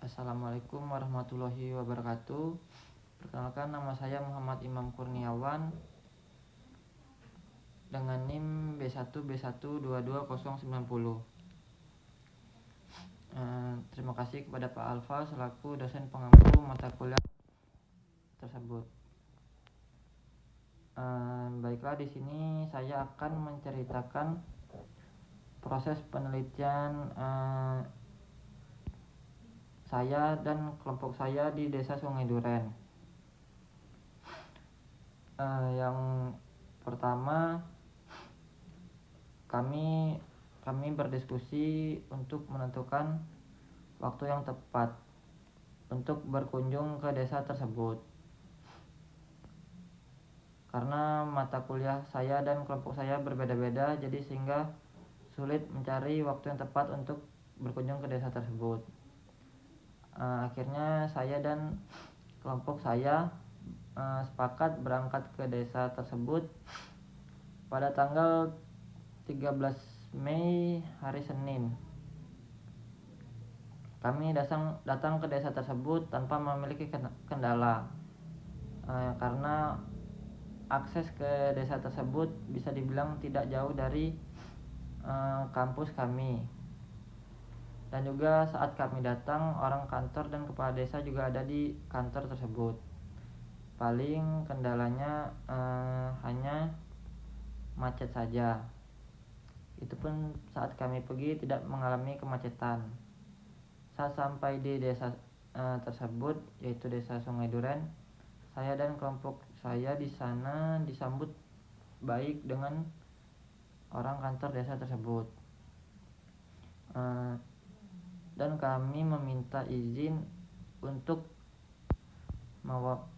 Assalamualaikum warahmatullahi wabarakatuh. Perkenalkan, nama saya Muhammad Imam Kurniawan dengan NIM B1B122090. Terima kasih kepada Pak Alfa selaku dosen pengampu mata kuliah tersebut. Baiklah, di sini saya akan menceritakan proses penelitian saya dan kelompok saya di Desa Sungai Duren. Yang pertama, kami berdiskusi untuk menentukan waktu yang tepat untuk berkunjung ke desa tersebut. Karena mata kuliah saya dan kelompok saya berbeda-beda, jadi sehingga sulit mencari waktu yang tepat untuk berkunjung ke desa tersebut. Akhirnya saya dan kelompok saya sepakat berangkat ke desa tersebut pada tanggal 13 Mei hari Senin. Kami datang ke desa tersebut tanpa memiliki kendala, karena akses ke desa tersebut bisa dibilang tidak jauh dari kampus kami. Dan juga saat kami datang, orang kantor dan kepala desa juga ada di kantor tersebut. Paling kendalanya hanya macet saja. Itu pun saat kami pergi tidak mengalami kemacetan. Saat sampai di desa tersebut, yaitu Desa Sungai Duren, saya dan kelompok saya di sana disambut baik dengan orang kantor desa tersebut. Dan kami meminta izin untuk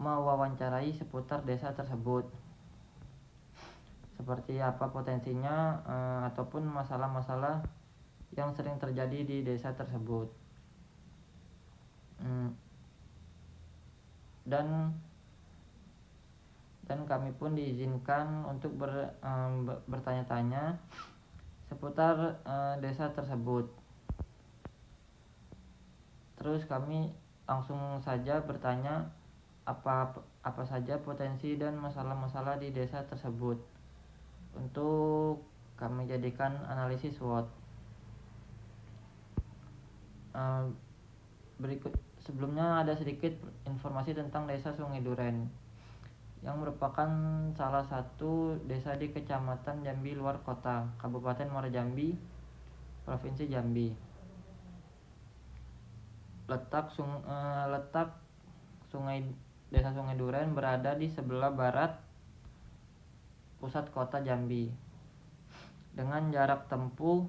mewawancarai seputar desa tersebut, seperti apa potensinya ataupun masalah-masalah yang sering terjadi di desa tersebut. Dan kami pun diizinkan untuk bertanya-tanya seputar desa tersebut. Terus kami langsung saja bertanya apa saja potensi dan masalah-masalah di desa tersebut untuk kami jadikan analisis SWOT. Berikut sebelumnya ada sedikit informasi tentang Desa Sungai Duren, yang merupakan salah satu desa di Kecamatan Jambi Luar Kota, Kabupaten Muara Jambi, Provinsi Jambi. Letak Desa Sungai Duren berada di sebelah barat pusat kota Jambi, dengan jarak tempuh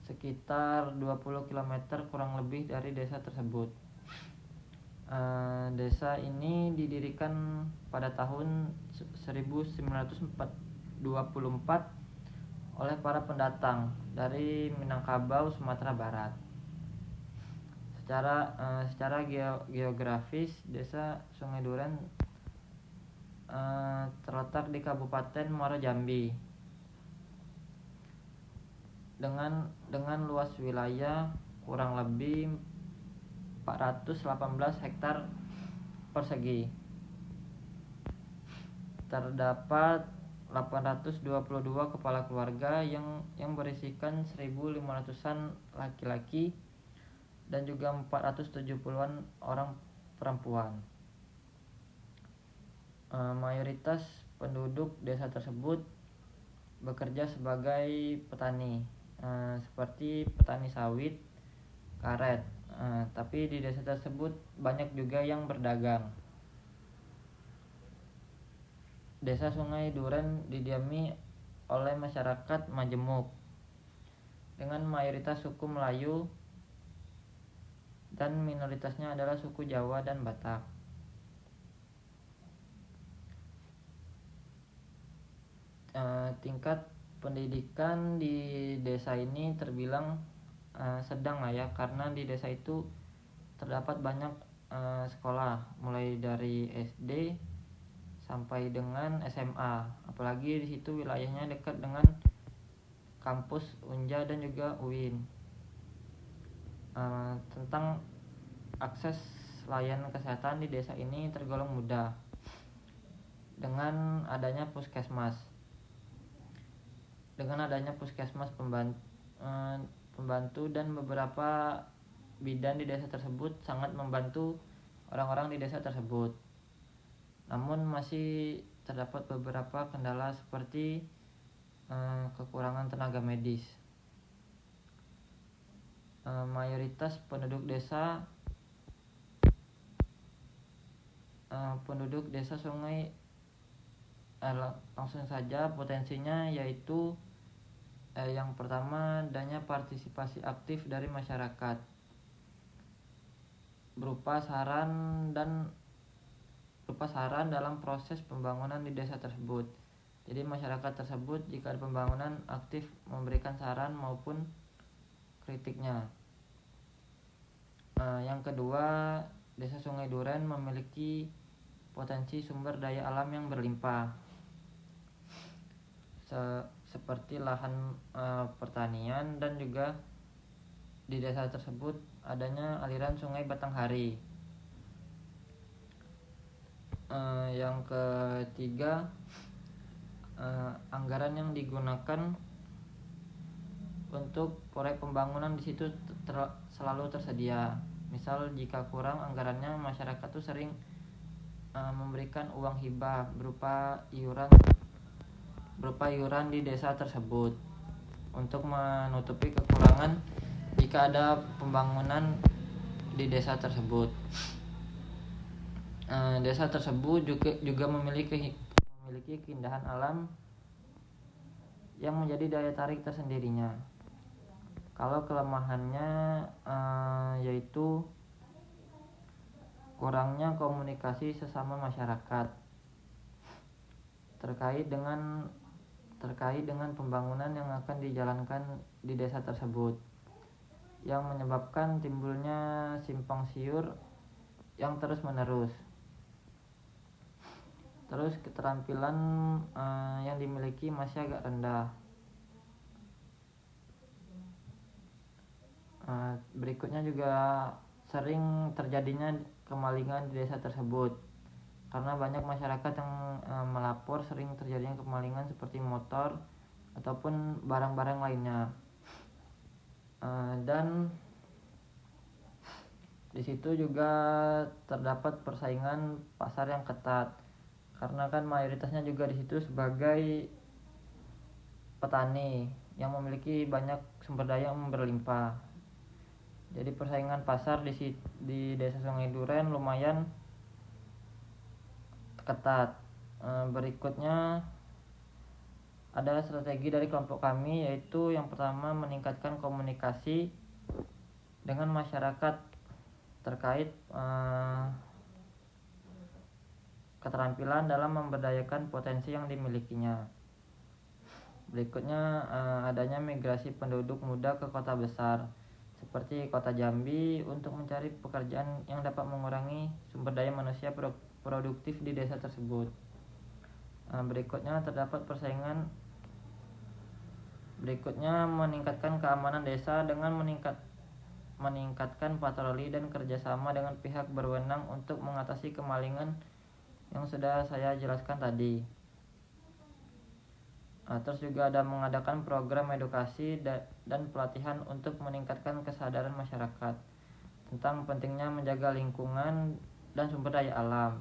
sekitar 20 km kurang lebih dari desa tersebut. Desa ini didirikan pada tahun 1924 oleh para pendatang dari Minangkabau, Sumatera Barat. Secara geografis, Desa Sungai Duren terletak di Kabupaten Muara Jambi dengan luas wilayah kurang lebih 418 hektar persegi. Terdapat 822 kepala keluarga yang berisikan 1.500-an laki-laki dan juga 470-an orang perempuan. Mayoritas penduduk desa tersebut bekerja sebagai petani, seperti petani sawit, karet. Tapi di desa tersebut banyak juga yang berdagang. Desa Sungai Duren didiami oleh masyarakat Majemuk dengan mayoritas suku Melayu, dan minoritasnya adalah suku Jawa dan Batak. Tingkat pendidikan di desa ini terbilang sedang lah ya, karena di desa itu terdapat banyak sekolah mulai dari SD sampai dengan SMA. Apalagi di situ wilayahnya dekat dengan kampus Unja dan juga UIN. Tentang akses layanan kesehatan di desa ini tergolong mudah dengan adanya puskesmas. Dengan adanya puskesmas pembantu dan beberapa bidan di desa tersebut sangat membantu orang-orang di desa tersebut. Namun masih terdapat beberapa kendala seperti kekurangan tenaga medis. Mayoritas penduduk desa Sungai langsung saja potensinya yaitu yang pertama adanya partisipasi aktif dari masyarakat berupa saran dalam proses pembangunan di desa tersebut. Jadi masyarakat tersebut jika ada pembangunan aktif memberikan saran maupun kritiknya. Yang kedua, desa Sungai Duren memiliki potensi sumber daya alam yang berlimpah seperti lahan pertanian, dan juga di desa tersebut adanya aliran sungai Batanghari. Yang ketiga, anggaran yang digunakan untuk proyek pembangunan di situ selalu tersedia. Misal jika kurang anggarannya, masyarakat tuh sering memberikan uang hibah berupa iuran di desa tersebut untuk menutupi kekurangan jika ada pembangunan di desa tersebut. Desa tersebut juga memiliki keindahan alam yang menjadi daya tarik tersendirinya. Kalau kelemahannya yaitu kurangnya komunikasi sesama masyarakat terkait dengan pembangunan yang akan dijalankan di desa tersebut, yang menyebabkan timbulnya simpang siur yang terus-menerus. Terus keterampilan yang dimiliki masih agak rendah. Berikutnya juga sering terjadinya kemalingan di desa tersebut karena banyak masyarakat yang melapor sering terjadinya kemalingan seperti motor ataupun barang-barang lainnya. Dan di situ juga terdapat persaingan pasar yang ketat karena kan mayoritasnya juga di situ sebagai petani yang memiliki banyak sumber daya yang berlimpah. Jadi persaingan pasar di desa Sungai Duren lumayan ketat. Berikutnya ada strategi dari kelompok kami, yaitu yang pertama meningkatkan komunikasi dengan masyarakat terkait keterampilan dalam memberdayakan potensi yang dimilikinya. Berikutnya adanya migrasi penduduk muda ke kota besar seperti kota Jambi untuk mencari pekerjaan yang dapat mengurangi sumber daya manusia produktif di desa tersebut. Berikutnya terdapat persaingan. Berikutnya meningkatkan keamanan desa dengan meningkatkan patroli dan kerjasama dengan pihak berwenang untuk mengatasi kemalingan yang sudah saya jelaskan tadi. Terus juga ada mengadakan program edukasi dan pelatihan untuk meningkatkan kesadaran masyarakat tentang pentingnya menjaga lingkungan dan sumber daya alam.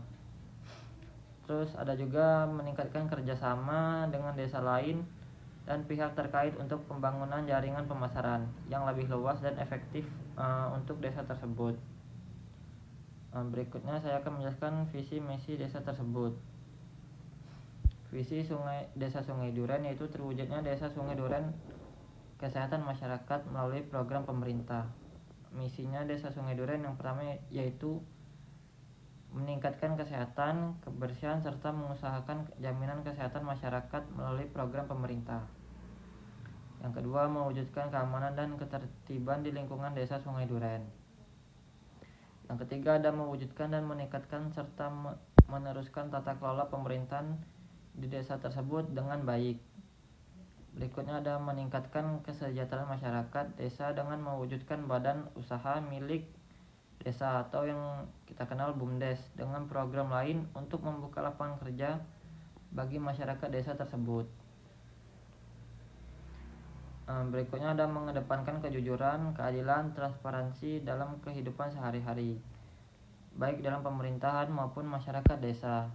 Terus ada juga meningkatkan kerjasama dengan desa lain dan pihak terkait untuk pembangunan jaringan pemasaran yang lebih luas dan efektif untuk desa tersebut. Berikutnya saya akan menjelaskan visi misi desa tersebut. Visi Desa Sungai Duren yaitu terwujudnya Desa Sungai Duren kesehatan masyarakat melalui program pemerintah. Misinya Desa Sungai Duren yang pertama yaitu meningkatkan kesehatan, kebersihan, serta mengusahakan jaminan kesehatan masyarakat melalui program pemerintah. Yang kedua, mewujudkan keamanan dan ketertiban di lingkungan Desa Sungai Duren. Yang ketiga, ada mewujudkan dan meningkatkan serta meneruskan tata kelola pemerintahan di desa tersebut dengan baik. Berikutnya ada meningkatkan kesejahteraan masyarakat desa dengan mewujudkan badan usaha milik desa atau yang kita kenal BUMDes dengan program lain untuk membuka lapangan kerja bagi masyarakat desa tersebut. Berikutnya ada mengedepankan kejujuran, keadilan, transparansi dalam kehidupan sehari-hari, baik dalam pemerintahan maupun masyarakat desa.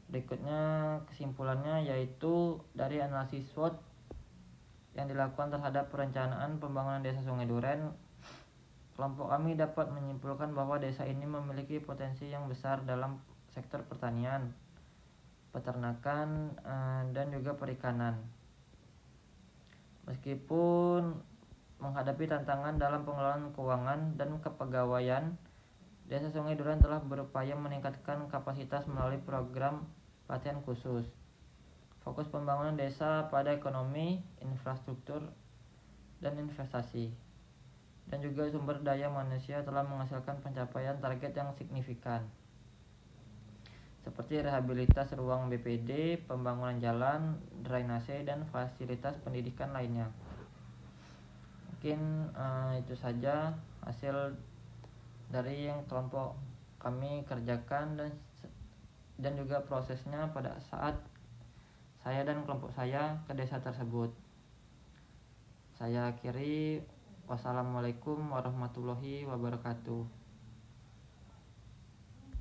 Berikutnya kesimpulannya yaitu dari analisis SWOT yang dilakukan terhadap perencanaan pembangunan desa Sungai Duren, kelompok kami dapat menyimpulkan bahwa desa ini memiliki potensi yang besar dalam sektor pertanian, peternakan, dan juga perikanan. Meskipun menghadapi tantangan dalam pengelolaan keuangan dan kepegawaian, Desa Sungai Duren telah berupaya meningkatkan kapasitas melalui program pelatihan khusus. Fokus pembangunan desa pada ekonomi, infrastruktur, dan investasi. Dan juga sumber daya manusia telah menghasilkan pencapaian target yang signifikan, seperti rehabilitas ruang BPD, pembangunan jalan, drainase, dan fasilitas pendidikan lainnya. Mungkin itu saja hasil dari yang kelompok kami kerjakan dan juga prosesnya pada saat saya dan kelompok saya ke desa tersebut. Saya akhiri, wassalamualaikum warahmatullahi wabarakatuh.